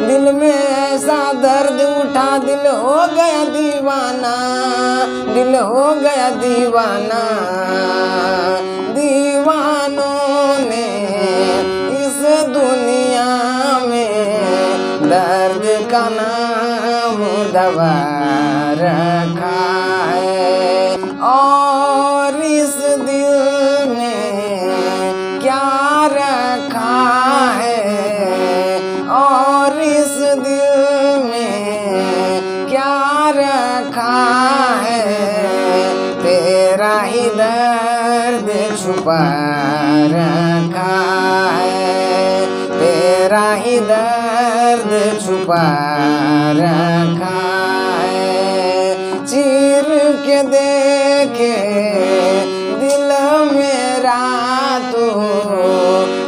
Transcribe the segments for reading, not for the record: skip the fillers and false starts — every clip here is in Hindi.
दिल में ऐसा दर्द उठा, दिल हो गया दीवाना, दिल हो गया दीवाना। दीवानों ने इस दुनिया में दर्द का नाम दवा रखा है, और इस दिल में क्या रखा है, और इस दिल में क्या रखा है, तेरा ही दर्द छुपा रखा है, तेरा ही दर्द छुपा रखा है। चीर के देखे दिल मेरा तो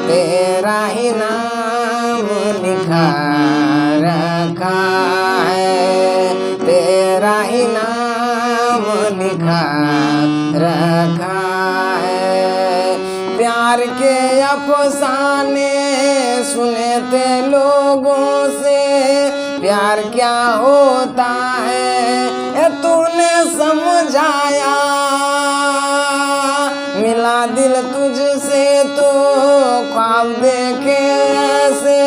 तेरा ही नाम लिखा रखा है, तेरा ही नाम लिखा रखा है। प्यार के अफसाने सुने थे लोगों से, प्यार क्या होता है तूने समझाया। मिला दिल तुझसे तो ख्वाब देखे ऐसे,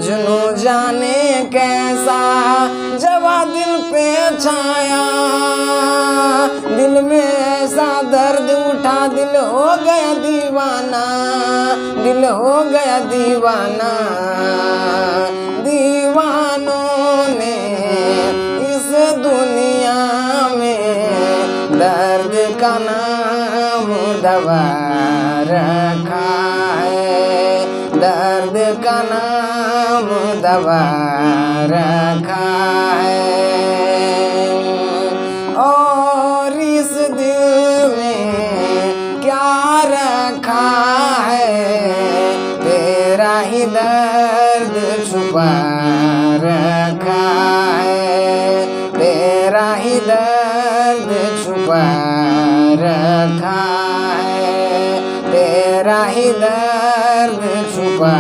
जुनू जाने कैसा जवा दिल पे छाया। दिल में ऐसा दर्द उठा, दिल हो गया दीवाना, दिल हो गया दीवाना। दीवानों ने इस दुनिया में दर्द का नाम दवा रखा है, दर्द का नाम दवा रखा है। और इस दिल में क्या रखा है, तेरा ही दर्द छुपा रखा है, तेरा ही दर्द छुपा रखा है, तेरा ही दर्द छुपा